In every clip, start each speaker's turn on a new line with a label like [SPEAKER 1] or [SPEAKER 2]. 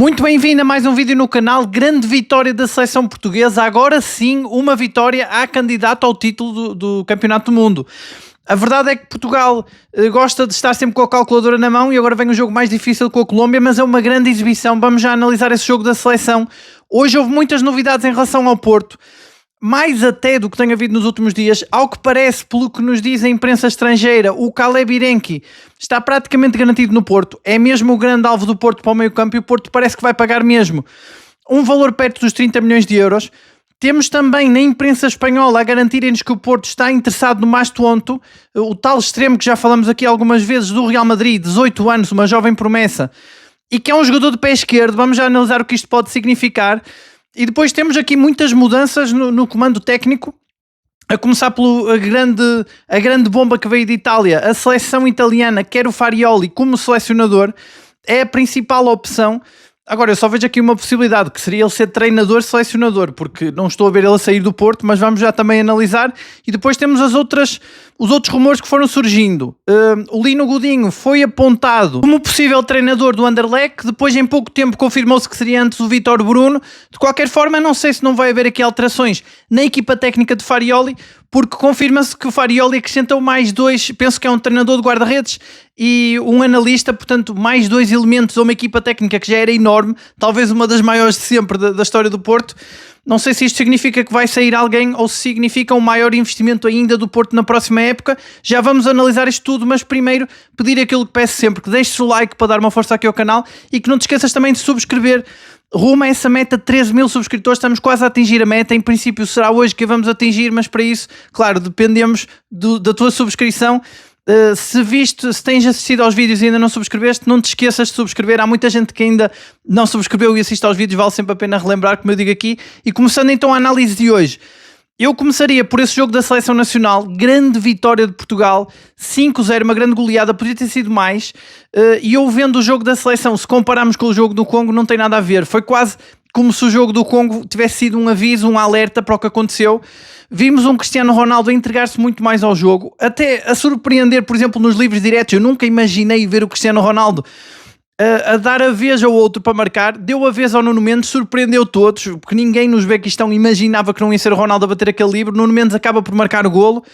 [SPEAKER 1] Muito bem-vindo a mais um vídeo no canal. Grande vitória da seleção portuguesa, agora sim uma vitória à candidata ao título do Campeonato do Mundo. A verdade é que Portugal gosta de estar sempre com a calculadora na mão e agora vem um jogo mais difícil com a Colômbia, mas é uma grande exibição. Vamos já analisar esse jogo da seleção. Hoje houve muitas novidades em relação ao Porto, mais até do que tem havido nos últimos dias. Ao que parece, pelo que nos diz a imprensa estrangeira, o Caleb Irenki está praticamente garantido no Porto. É mesmo o grande alvo do Porto para o meio campo e o Porto parece que vai pagar mesmo um valor perto dos 30 milhões de euros. Temos também na imprensa espanhola a garantirem-nos que o Porto está interessado no Mastuonto, o tal extremo que já falamos aqui algumas vezes do Real Madrid, 18 anos, uma jovem promessa, e que é um jogador de pé esquerdo. Vamos já analisar o que isto pode significar. E depois temos aqui muitas mudanças no comando técnico, a começar pela grande bomba que veio de Itália. A seleção italiana quer o Farioli como selecionador, é a principal opção. Agora, eu só vejo aqui uma possibilidade, que seria ele ser treinador-selecionador, porque não estou a ver ele a sair do Porto, mas vamos já também analisar. E depois temos os outros rumores que foram surgindo. O Lino Godinho foi apontado como possível treinador do Anderlecht, depois em pouco tempo confirmou-se que seria antes o Vítor Bruno. De qualquer forma, não sei se não vai haver aqui alterações na equipa técnica de Farioli, porque confirma-se que o Farioli acrescentou mais dois, penso que é um treinador de guarda-redes e um analista, portanto mais dois elementos a uma equipa técnica que já era enorme, talvez uma das maiores de sempre da história do Porto. Não sei se isto significa que vai sair alguém ou se significa um maior investimento ainda do Porto na próxima época. Já vamos analisar isto tudo, mas primeiro pedir aquilo que peço sempre, que deixes o like para dar uma força aqui ao canal e que não te esqueças também de subscrever. Rumo a essa meta, 13 mil subscritores, estamos quase a atingir a meta. Em princípio será hoje que a vamos atingir, mas para isso, claro, dependemos da tua subscrição. Se tens assistido aos vídeos e ainda não subscreveste, não te esqueças de subscrever. Há muita gente que ainda não subscreveu e assiste aos vídeos, vale sempre a pena relembrar, como eu digo aqui. E começando então a análise de hoje, eu começaria por esse jogo da Seleção Nacional. Grande vitória de Portugal, 5-0, uma grande goleada, podia ter sido mais. E eu vendo o jogo da Seleção, se compararmos com o jogo do Congo, não tem nada a ver. Foi quase como se o jogo do Congo tivesse sido um aviso, um alerta para o que aconteceu. Vimos um Cristiano Ronaldo a entregar-se muito mais ao jogo, até a surpreender, por exemplo, nos livros diretos. Eu nunca imaginei ver o Cristiano Ronaldo a dar a vez ao outro para marcar. Deu a vez ao Nuno Mendes, surpreendeu todos, porque ninguém no Uzbequistão imaginava que não ia ser o Ronaldo a bater aquele livro. Nuno Mendes acaba por marcar o golo.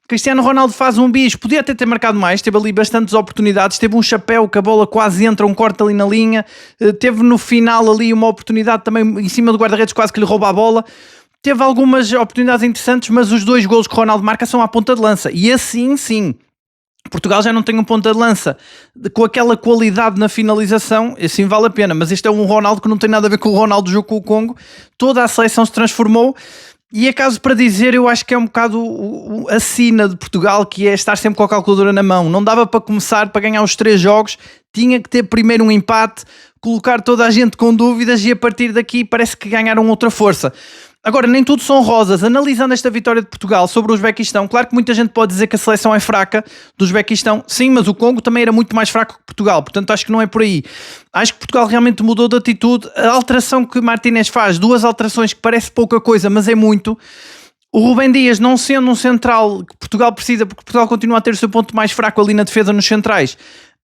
[SPEAKER 1] Cristiano Ronaldo faz um bis, podia até ter marcado mais, teve ali bastantes oportunidades, teve um chapéu que a bola quase entra, um corte ali na linha, teve no final ali uma oportunidade também em cima do guarda-redes, quase que lhe rouba a bola. Teve algumas oportunidades interessantes, mas os dois golos que o Ronaldo marca são à ponta de lança, e assim sim, Portugal já não tem um ponta de lança com aquela qualidade na finalização, assim vale a pena, mas este é um Ronaldo que não tem nada a ver com o Ronaldo do jogo com o Congo. Toda a seleção se transformou. E é caso para dizer, eu acho que é um bocado a sina de Portugal, que é estar sempre com a calculadora na mão. Não dava para começar, para ganhar os 3 jogos, tinha que ter primeiro um empate, colocar toda a gente com dúvidas e a partir daqui parece que ganharam outra força. Agora, nem tudo são rosas. Analisando esta vitória de Portugal sobre o Uzbequistão, claro que muita gente pode dizer que a seleção é fraca do Uzbequistão. Sim, mas o Congo também era muito mais fraco que Portugal, portanto acho que não é por aí. Acho que Portugal realmente mudou de atitude. A alteração que Martínez faz, 2 alterações que parece pouca coisa, mas é muito. O Rubem Dias, não sendo um central que Portugal precisa, porque Portugal continua a ter o seu ponto mais fraco ali na defesa nos centrais,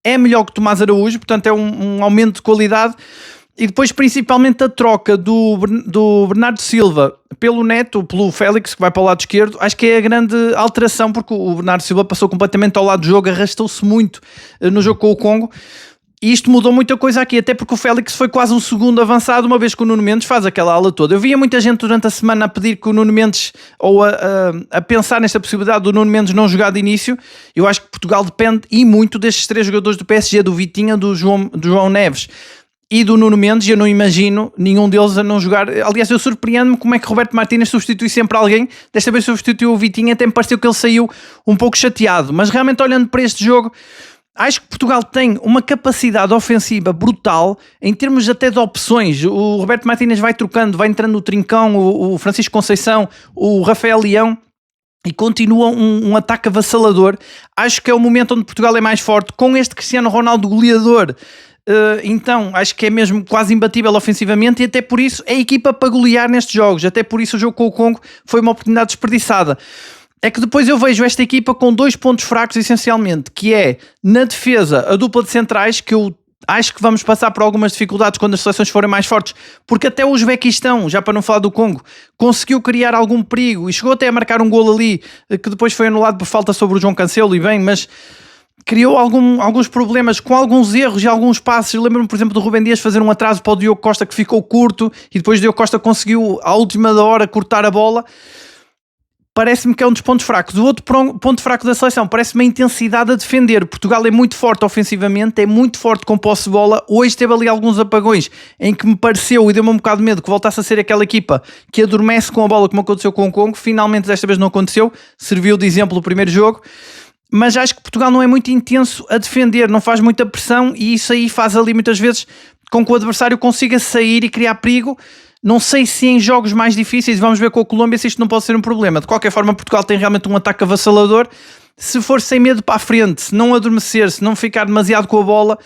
[SPEAKER 1] é melhor que Tomás Araújo, portanto é um aumento de qualidade. E depois principalmente a troca do Bernardo Silva pelo Neto, pelo Félix, que vai para o lado esquerdo, acho que é a grande alteração, porque o Bernardo Silva passou completamente ao lado do jogo, arrastou-se muito no jogo com o Congo, e isto mudou muita coisa aqui, até porque o Félix foi quase um segundo avançado, uma vez que o Nuno Mendes faz aquela ala toda. Eu via muita gente durante a semana a pedir que o Nuno Mendes, ou a pensar nesta possibilidade do Nuno Mendes não jogar de início. Eu acho que Portugal depende e muito destes 3 jogadores do PSG, do Vitinha, do João Neves e do Nuno Mendes. Eu não imagino nenhum deles a não jogar. Aliás, eu surpreendo-me como é que Roberto Martínez substitui sempre alguém. Desta vez substituiu o Vitinha, até me pareceu que ele saiu um pouco chateado. Mas realmente, olhando para este jogo, acho que Portugal tem uma capacidade ofensiva brutal, em termos até de opções. O Roberto Martínez vai trocando, vai entrando o Trincão, o Francisco Conceição, o Rafael Leão, e continua um ataque avassalador. Acho que é o momento onde Portugal é mais forte, com este Cristiano Ronaldo goleador. Então acho que é mesmo quase imbatível ofensivamente, e até por isso é a equipa para golear nestes jogos. Até por isso o jogo com o Congo foi uma oportunidade desperdiçada. É que depois eu vejo esta equipa com 2 pontos fracos essencialmente, que é na defesa a dupla de centrais, que eu Acho que vamos passar por algumas dificuldades quando as seleções forem mais fortes, porque até o Uzbequistão, já para não falar do Congo, conseguiu criar algum perigo e chegou até a marcar um golo ali, que depois foi anulado por falta sobre o João Cancelo, e bem, mas criou alguns problemas com alguns erros e alguns passes. Lembro-me, por exemplo, do Rubem Dias fazer um atraso para o Diogo Costa que ficou curto, e depois o Diogo Costa conseguiu à última hora cortar a bola. Parece-me que é um dos pontos fracos. O outro ponto fraco da seleção parece-me a intensidade a defender. Portugal é muito forte ofensivamente, é muito forte com posse de bola. Hoje teve ali alguns apagões em que me pareceu e deu-me um bocado de medo que voltasse a ser aquela equipa que adormece com a bola, como aconteceu com o Congo. Finalmente desta vez não aconteceu, serviu de exemplo o primeiro jogo. Mas acho que Portugal não é muito intenso a defender, não faz muita pressão, e isso aí faz ali muitas vezes com que o adversário consiga sair e criar perigo. Não sei se em jogos mais difíceis, vamos ver com a Colômbia se isto não pode ser um problema. De qualquer forma, Portugal tem realmente um ataque avassalador. Se for sem medo para a frente, se não adormecer, se não ficar demasiado com a bola,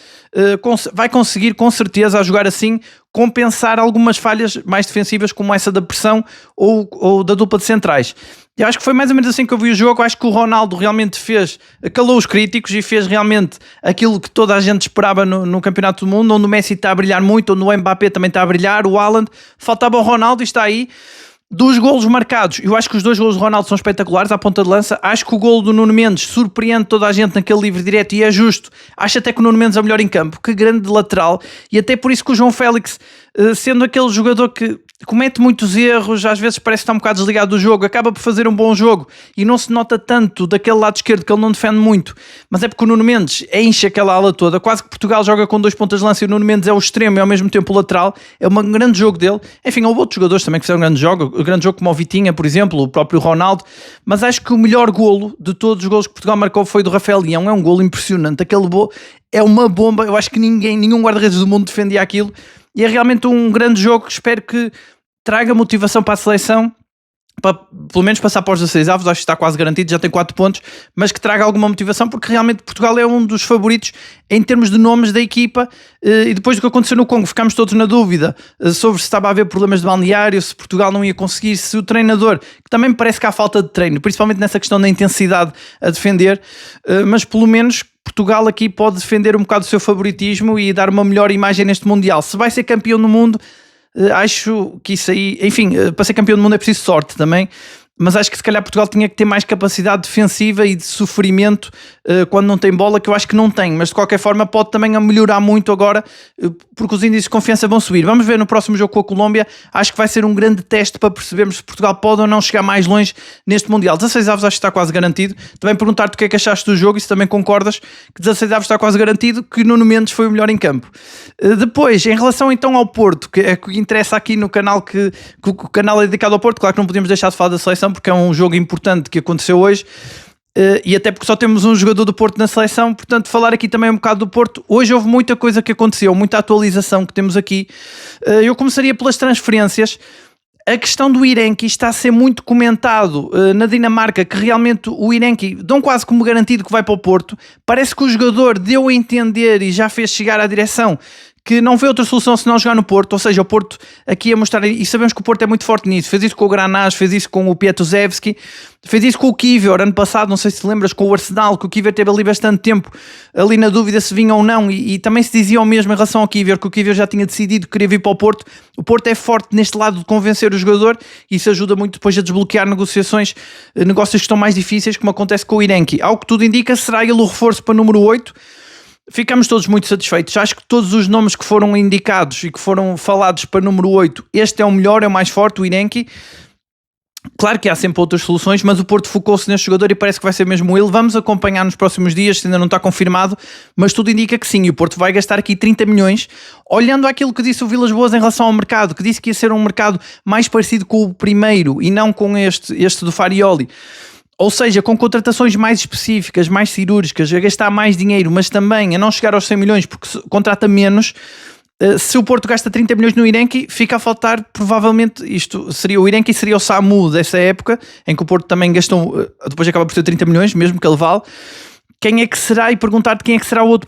[SPEAKER 1] vai conseguir com certeza, a jogar assim, compensar algumas falhas mais defensivas, como essa da pressão ou da dupla de centrais. Eu acho que foi mais ou menos assim que eu vi o jogo. Acho que o Ronaldo realmente calou os críticos e fez realmente aquilo que toda a gente esperava no Campeonato do Mundo, onde o Messi está a brilhar muito, onde o Mbappé também está a brilhar, o Haaland. Faltava o Ronaldo e está aí. Dos golos marcados, eu acho que os 2 golos do Ronaldo são espetaculares à ponta de lança. Acho que o golo do Nuno Mendes surpreende toda a gente naquele livre direto e é justo. Acho até que o Nuno Mendes é o melhor em campo. Que grande lateral. E até por isso que o João Félix, sendo aquele jogador que comete muitos erros, às vezes parece que está um bocado desligado do jogo, acaba por fazer um bom jogo e não se nota tanto daquele lado esquerdo, que ele não defende muito, mas é porque o Nuno Mendes enche aquela ala toda. Quase que Portugal joga com 2 pontas de lança e o Nuno Mendes é o extremo e ao mesmo tempo o lateral. É um grande jogo dele. Enfim, houve outros jogadores também que fizeram um grande jogo como o Vitinha, por exemplo, o próprio Ronaldo, mas acho que o melhor golo de todos os golos que Portugal marcou foi do Rafael Leão. É um golo impressionante, aquele golo é uma bomba. Eu acho que nenhum guarda-redes do mundo defendia aquilo, e é realmente um grande jogo que espero que traga motivação para a seleção, para pelo menos passar para os 16 avos. Acho que está quase garantido, já tem 4 pontos, mas que traga alguma motivação, porque realmente Portugal é um dos favoritos em termos de nomes da equipa. E depois do que aconteceu no Congo, ficámos todos na dúvida sobre se estava a haver problemas de balneário, se Portugal não ia conseguir, se o treinador, que também me parece que há falta de treino, principalmente nessa questão da intensidade a defender, mas pelo menos Portugal aqui pode defender um bocado o seu favoritismo e dar uma melhor imagem neste Mundial. Se vai ser campeão do mundo, acho que isso aí, enfim, para ser campeão do mundo é preciso sorte também, mas acho que se calhar Portugal tinha que ter mais capacidade defensiva e de sofrimento quando não tem bola, que eu acho que não tem, mas de qualquer forma pode também melhorar muito agora, porque os índices de confiança vão subir. Vamos ver no próximo jogo com a Colômbia. Acho que vai ser um grande teste para percebermos se Portugal pode ou não chegar mais longe neste Mundial. 16 avos acho que está quase garantido. Também perguntar-te o que é que achaste do jogo e se também concordas que 16 avos está quase garantido, que Nuno Mendes foi o melhor em campo. Depois, em relação então ao Porto, que é o que interessa aqui no canal, que o canal é dedicado ao Porto, claro que não podemos deixar de falar da seleção, porque é um jogo importante que aconteceu hoje, e até porque só temos um jogador do Porto na seleção, portanto falar aqui também um bocado do Porto. Hoje houve muita coisa que aconteceu, muita atualização que temos aqui. Eu começaria pelas transferências. A questão do Irenki está a ser muito comentado na Dinamarca, que realmente o Irenki dão quase como garantido que vai para o Porto. Parece que o jogador deu a entender e já fez chegar à direção que não vê outra solução senão jogar no Porto, ou seja, o Porto aqui a mostrar, e sabemos que o Porto é muito forte nisso, fez isso com o Granás, fez isso com o Piatusevski, fez isso com o Kiwior ano passado, não sei se te lembras, com o Arsenal, que o Kiwior teve ali bastante tempo, ali na dúvida se vinha ou não, e também se dizia o mesmo em relação ao Kiwior, que o Kiwior já tinha decidido que queria vir para o Porto. O Porto é forte neste lado de convencer o jogador, e isso ajuda muito depois a desbloquear negócios que estão mais difíceis, como acontece com o Irenki. Ao que tudo indica, será ele o reforço para número 8, Ficamos todos muito satisfeitos. Acho que todos os nomes que foram indicados e que foram falados para número 8, este é o melhor, é o mais forte, o Irenki. Claro que há sempre outras soluções, mas o Porto focou-se neste jogador e parece que vai ser mesmo ele. Vamos acompanhar nos próximos dias, se ainda não está confirmado, mas tudo indica que sim, e o Porto vai gastar aqui 30 milhões. Olhando àquilo que disse o Vilas Boas em relação ao mercado, que disse que ia ser um mercado mais parecido com o primeiro e não com este do Farioli. Ou seja, com contratações mais específicas, mais cirúrgicas, a gastar mais dinheiro, mas também a não chegar aos 100 milhões porque contrata menos. Se o Porto gasta 30 milhões no Irenki, fica a faltar provavelmente, isto seria o Irenki, seria o Samu dessa época, em que o Porto também gastou, depois acaba por ter 30 milhões, mesmo que ele vale. Quem é que será? E perguntar-te quem é que será o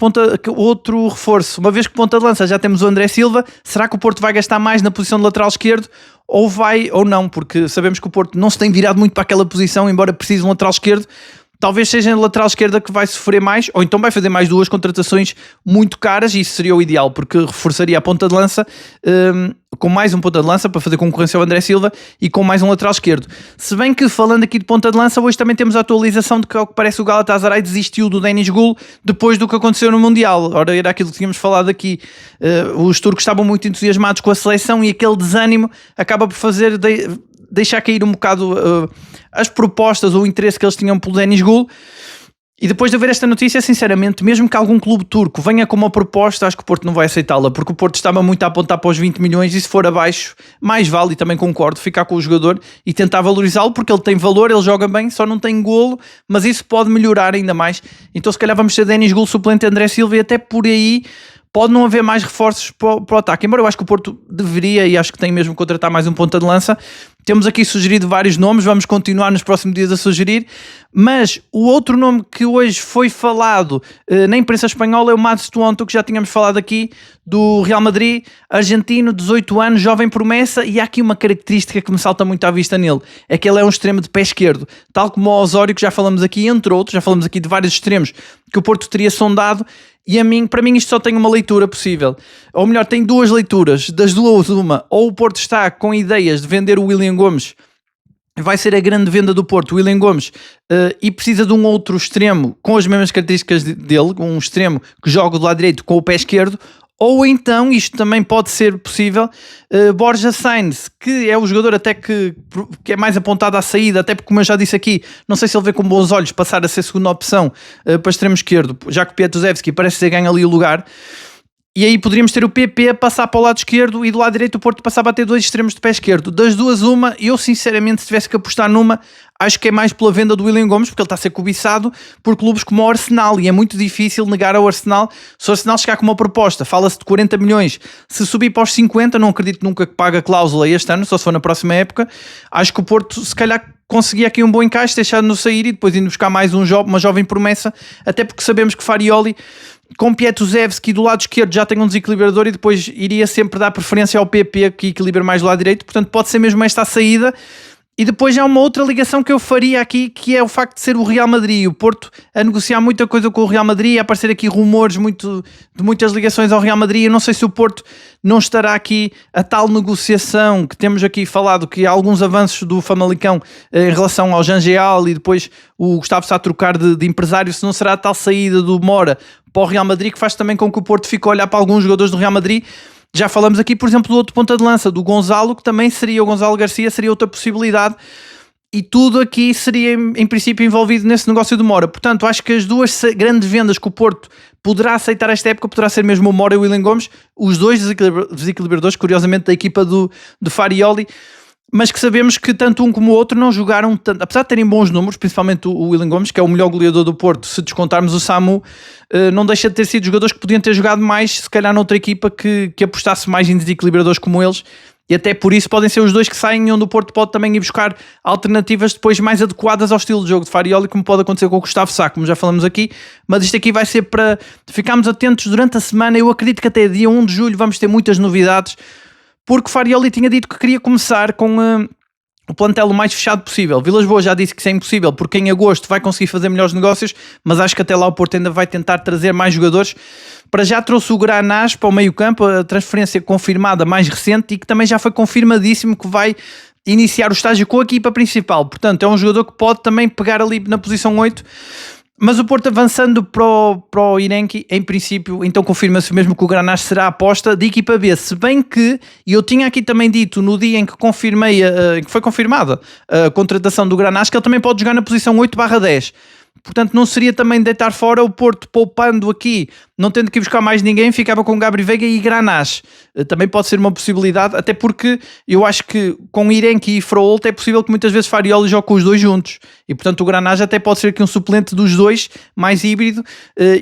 [SPEAKER 1] outro reforço. Uma vez que ponta de lança já temos o André Silva, será que o Porto vai gastar mais na posição de lateral esquerdo? Ou vai ou não? Porque sabemos que o Porto não se tem virado muito para aquela posição, embora precise de um lateral esquerdo. talvez seja a lateral esquerda que vai sofrer mais, ou então vai fazer mais 2 contratações muito caras, e isso seria o ideal, porque reforçaria a ponta de lança, com mais um ponta de lança para fazer concorrência ao André Silva e com mais um lateral esquerdo. Se bem que, falando aqui de ponta de lança, hoje também temos a atualização de que, ao que parece, o Galatasaray desistiu do Deniz Gül depois do que aconteceu no Mundial. Ora, era aquilo que tínhamos falado aqui. Os turcos estavam muito entusiasmados com a seleção e aquele desânimo acaba por fazer deixar cair um bocado as propostas ou o interesse que eles tinham pelo Deniz Gül. E depois de ver esta notícia, sinceramente, mesmo que algum clube turco venha com uma proposta, acho que o Porto não vai aceitá-la, porque o Porto estava muito a apontar para os 20 milhões e se for abaixo, mais vale, e também concordo, ficar com o jogador e tentar valorizá-lo, porque ele tem valor, ele joga bem, só não tem golo, mas isso pode melhorar ainda mais. Então se calhar vamos ter Deniz Gül suplente André Silva, e até por aí pode não haver mais reforços para o ataque, embora eu acho que o Porto deveria, e acho que tem mesmo que contratar mais um ponta de lança. Temos aqui sugerido vários nomes, vamos continuar nos próximos dias a sugerir, mas o outro nome que hoje foi falado na imprensa espanhola é o Mads Tuonto, que já tínhamos falado aqui, do Real Madrid, argentino, 18 anos, jovem promessa, e há aqui uma característica que me salta muito à vista nele, é que ele é um extremo de pé esquerdo, tal como o Osório, que já falamos aqui, entre outros, já falamos aqui de vários extremos que o Porto teria sondado, e para mim isto só tem uma leitura possível, ou melhor, tem 2 leituras, das 2 uma, ou o Porto está com ideias de vender o William Gomes, vai ser a grande venda do Porto, o William Gomes, e precisa de um outro extremo com as mesmas características dele, um extremo que joga do lado direito com o pé esquerdo, ou então, isto também pode ser possível, Borja Sainz, que é o jogador até que é mais apontado à saída, até porque, como eu já disse aqui, não sei se ele vê com bons olhos passar a ser segunda opção para extremo esquerdo, já que o Piatusevski parece ter ganho ali o lugar. E aí poderíamos ter o PP a passar para o lado esquerdo e do lado direito o Porto passava a ter 2 extremos de pé esquerdo. Das 2 uma, eu sinceramente, se tivesse que apostar numa, acho que é mais pela venda do William Gomes, porque ele está a ser cobiçado por clubes como o Arsenal, e é muito difícil negar ao Arsenal. Se o Arsenal chegar com uma proposta, fala-se de 40 milhões, se subir para os 50, não acredito nunca que pague a cláusula este ano, só se for na próxima época. Acho que o Porto, se calhar, conseguia aqui um bom encaixe, deixando-no sair e depois indo buscar mais uma jovem promessa, até porque sabemos que Farioli, com Piatusevski do lado esquerdo, já tem um desequilibrador e depois iria sempre dar preferência ao PP, que equilibra mais do lado direito, portanto pode ser mesmo esta a saída. E depois há uma outra ligação que eu faria aqui, que é o facto de ser o Real Madrid e o Porto a negociar muita coisa com o Real Madrid, a aparecer aqui rumores de muitas ligações ao Real Madrid. Eu não sei se o Porto não estará aqui a tal negociação que temos aqui falado, que há alguns avanços do Famalicão em relação ao Jean Geal e depois o Gustavo está a trocar de empresário, se não será a tal saída do Mora para o Real Madrid, que faz também com que o Porto fique a olhar para alguns jogadores do Real Madrid. Já falamos aqui, por exemplo, do outro ponta de lança, do Gonzalo, que também seria o Gonzalo Garcia, seria outra possibilidade, e tudo aqui seria, em princípio, envolvido nesse negócio do Mora. Portanto, acho que as 2 grandes vendas que o Porto poderá aceitar esta época poderá ser mesmo o Mora e o William Gomes, os 2 desequilibradores, curiosamente, da equipa do Farioli, mas que sabemos que tanto um como o outro não jogaram tanto, apesar de terem bons números, principalmente o William Gomes, que é o melhor goleador do Porto, se descontarmos o Samu, não deixa de ter sido jogadores que podiam ter jogado mais, se calhar noutra equipa que apostasse mais em desequilibradores como eles, e até por isso podem ser os 2 que saem, onde o Porto pode também ir buscar alternativas depois mais adequadas ao estilo de jogo de Farioli, como pode acontecer com o Gustavo Sá, como já falamos aqui. Mas isto aqui vai ser para ficarmos atentos durante a semana. Eu acredito que até dia 1 de julho vamos ter muitas novidades, porque Farioli tinha dito que queria começar com o plantel o mais fechado possível. Vilas-Boas já disse que isso é impossível, porque em agosto vai conseguir fazer melhores negócios, mas acho que até lá o Porto ainda vai tentar trazer mais jogadores. Para já trouxe o Granás para o meio campo, a transferência confirmada mais recente, e que também já foi confirmadíssimo que vai iniciar o estágio com a equipa principal. Portanto, é um jogador que pode também pegar ali na posição 8. Mas o Porto avançando para o Irenki, em princípio, então confirma-se mesmo que o Granás será a aposta de equipa B, se bem que, e eu tinha aqui também dito no dia em que confirmei, que foi confirmada a contratação do Granás, que ele também pode jogar na posição 8/10. Portanto, não seria também deitar fora o Porto, poupando aqui, não tendo que ir buscar mais ninguém, ficava com Gabri Veiga e Granás. Também pode ser uma possibilidade, até porque eu acho que com Irenki e Froholt é possível que muitas vezes Farioli jogue com os 2 juntos. E portanto o Granás até pode ser aqui um suplente dos 2, mais híbrido.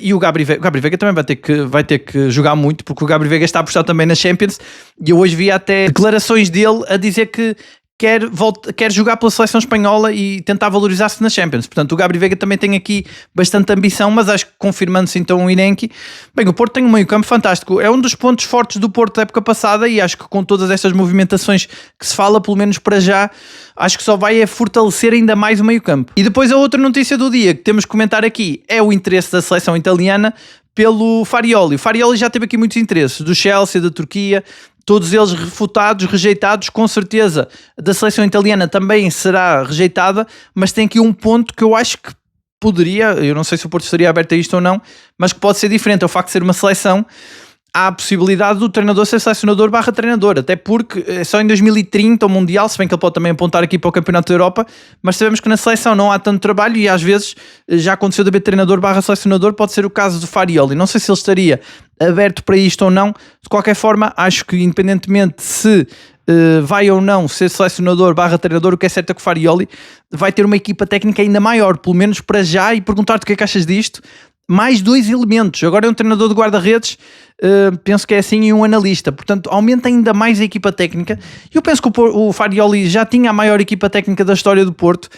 [SPEAKER 1] E o Gabri Veiga também vai ter que jogar muito, porque o Gabri Veiga está a apostar também na Champions. E eu hoje vi até declarações dele a dizer que quer jogar pela seleção espanhola e tentar valorizar-se na Champions. Portanto, o Gabri Veiga também tem aqui bastante ambição, mas acho que confirmando-se então o Irenki. Bem, o Porto tem um meio-campo fantástico. É um dos pontos fortes do Porto da época passada e acho que com todas estas movimentações que se fala, pelo menos para já, acho que só vai fortalecer ainda mais o meio-campo. E depois a outra notícia do dia que temos que comentar aqui é o interesse da seleção italiana pelo Farioli. O Farioli já teve aqui muitos interesses, do Chelsea, da Turquia, todos eles refutados, rejeitados, com certeza da seleção italiana também será rejeitada, mas tem aqui um ponto que eu acho que poderia, eu não sei se o Porto estaria aberto a isto ou não, mas que pode ser diferente, é o facto de ser uma seleção. Há a possibilidade do treinador ser selecionador / treinador, até porque é só em 2030 o Mundial, se bem que ele pode também apontar aqui para o Campeonato da Europa, mas sabemos que na seleção não há tanto trabalho e às vezes já aconteceu de haver treinador / selecionador, pode ser o caso do Farioli. Não sei se ele estaria aberto para isto ou não, de qualquer forma acho que independentemente se vai ou não ser selecionador / treinador, o que é certo é que o Farioli vai ter uma equipa técnica ainda maior, pelo menos para já, e perguntar-te o que é que achas disto. Mais 2 elementos, agora é um treinador de guarda-redes, penso que é assim, e um analista, portanto aumenta ainda mais a equipa técnica. Eu penso que o Farioli já tinha a maior equipa técnica da história do Porto,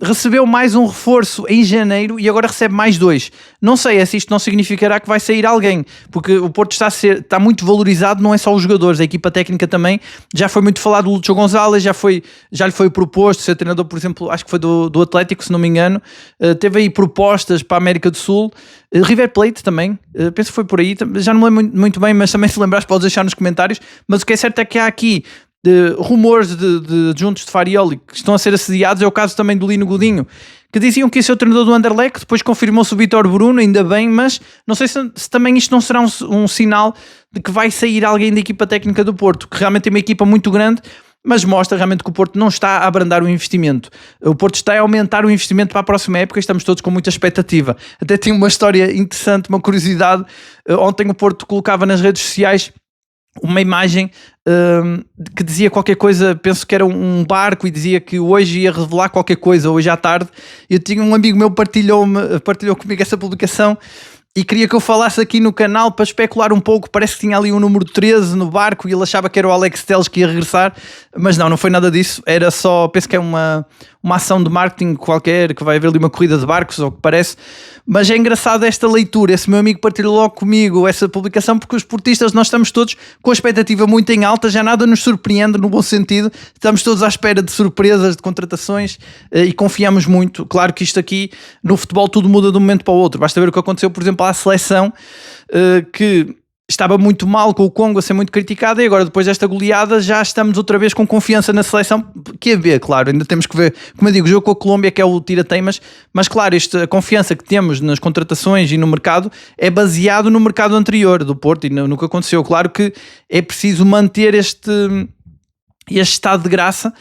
[SPEAKER 1] recebeu mais um reforço em janeiro e agora recebe mais 2. Não sei se isto não significará que vai sair alguém, porque o Porto está muito valorizado, não é só os jogadores, a equipa técnica também. Já foi muito falado do Lúcio Gonzalez, já lhe foi proposto ser treinador, por exemplo, acho que foi do Atlético, se não me engano. Teve aí propostas para a América do Sul, River Plate também, penso que foi por aí, já não me lembro muito bem, mas também se lembrares podes deixar nos comentários. Mas o que é certo é que há aqui rumores de adjuntos de Farioli que estão a ser assediados. É o caso também do Lino Godinho, que diziam que ia ser o treinador do Anderlecht, depois confirmou-se o Vítor Bruno, ainda bem, mas não sei se também isto não será um sinal de que vai sair alguém da equipa técnica do Porto, que realmente é uma equipa muito grande, mas mostra realmente que o Porto não está a abrandar o investimento. O Porto está a aumentar o investimento para a próxima época e estamos todos com muita expectativa. Até tinha uma história interessante, uma curiosidade. Ontem o Porto colocava nas redes sociais uma imagem que dizia qualquer coisa, penso que era um barco, e dizia que hoje ia revelar qualquer coisa, hoje à tarde. Eu tinha um amigo meu partilhou comigo essa publicação e queria que eu falasse aqui no canal para especular um pouco. Parece que tinha ali o número 13 no barco e ele achava que era o Alex Telles que ia regressar, mas não foi nada disso. Era só, penso que é uma ação de marketing qualquer, que vai haver ali uma corrida de barcos, ou que parece. Mas é engraçado esta leitura, esse meu amigo partilhou logo comigo essa publicação, porque os portistas, nós estamos todos com a expectativa muito em alta, já nada nos surpreende no bom sentido, estamos todos à espera de surpresas, de contratações, e confiamos muito. Claro que isto aqui, no futebol, tudo muda de um momento para o outro. Basta ver o que aconteceu, por exemplo, à seleção, que estava muito mal com o Congo a ser muito criticada, e agora depois desta goleada já estamos outra vez com confiança na seleção, que é ver, claro, ainda temos que ver, como eu digo, o jogo com a Colômbia que é o tira-teimas, mas claro, a confiança que temos nas contratações e no mercado é baseado no mercado anterior do Porto e no que aconteceu. Claro que é preciso manter este estado de graça,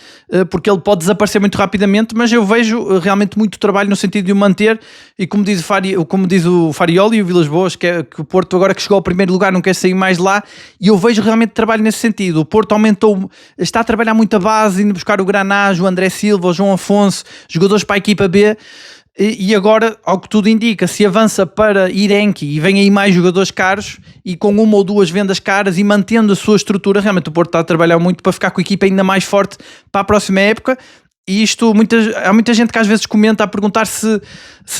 [SPEAKER 1] porque ele pode desaparecer muito rapidamente, mas eu vejo realmente muito trabalho no sentido de o manter, e como diz o Farioli e o Vilas Boas, que o Porto agora que chegou ao primeiro lugar não quer sair mais lá, e eu vejo realmente trabalho nesse sentido. O Porto está a trabalhar muito a base, indo buscar o Granás, o André Silva, o João Afonso, jogadores para a equipa B, e agora, ao que tudo indica, se avança para Irenki e vem aí mais jogadores caros e com uma ou duas vendas caras e mantendo a sua estrutura, realmente o Porto está a trabalhar muito para ficar com a equipa ainda mais forte para a próxima época. E isto, há muita gente que às vezes comenta a perguntar se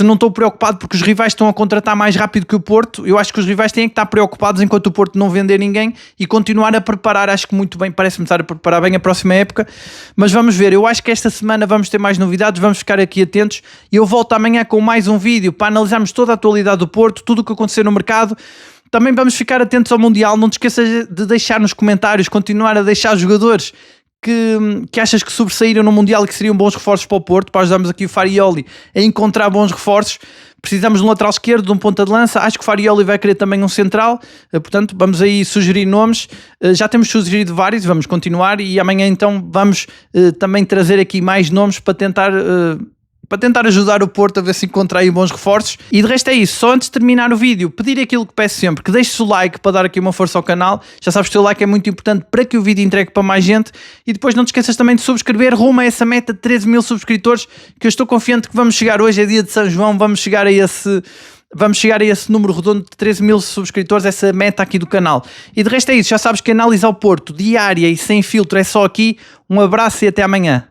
[SPEAKER 1] não estou preocupado porque os rivais estão a contratar mais rápido que o Porto. Eu acho que os rivais têm que estar preocupados enquanto o Porto não vender ninguém e continuar a preparar, acho que muito bem, parece-me estar a preparar bem a próxima época, mas vamos ver. Eu acho que esta semana vamos ter mais novidades, vamos ficar aqui atentos e eu volto amanhã com mais um vídeo para analisarmos toda a atualidade do Porto, tudo o que aconteceu no mercado. Também vamos ficar atentos ao Mundial, não te esqueças de deixar nos comentários, continuar a deixar os jogadores que achas que sobressaíram no Mundial e que seriam bons reforços para o Porto, para ajudarmos aqui o Farioli a encontrar bons reforços. Precisamos de um lateral esquerdo, de um ponta de lança. Acho que o Farioli vai querer também um central, portanto vamos aí sugerir nomes. Já temos sugerido vários, vamos continuar, e amanhã então vamos também trazer aqui mais nomes para tentar ajudar o Porto a ver se encontrar aí bons reforços. E de resto é isso. Só antes de terminar o vídeo, pedir aquilo que peço sempre, que deixes o like para dar aqui uma força ao canal. Já sabes que o teu like é muito importante para que o vídeo entregue para mais gente. E depois não te esqueças também de subscrever rumo a essa meta de 13 mil subscritores, que eu estou confiante que vamos chegar. Hoje é dia de São João, vamos chegar a vamos chegar a esse número redondo de 13 mil subscritores, essa meta aqui do canal. E de resto é isso, já sabes que análise ao Porto, diária e sem filtro, é só aqui. Um abraço e até amanhã.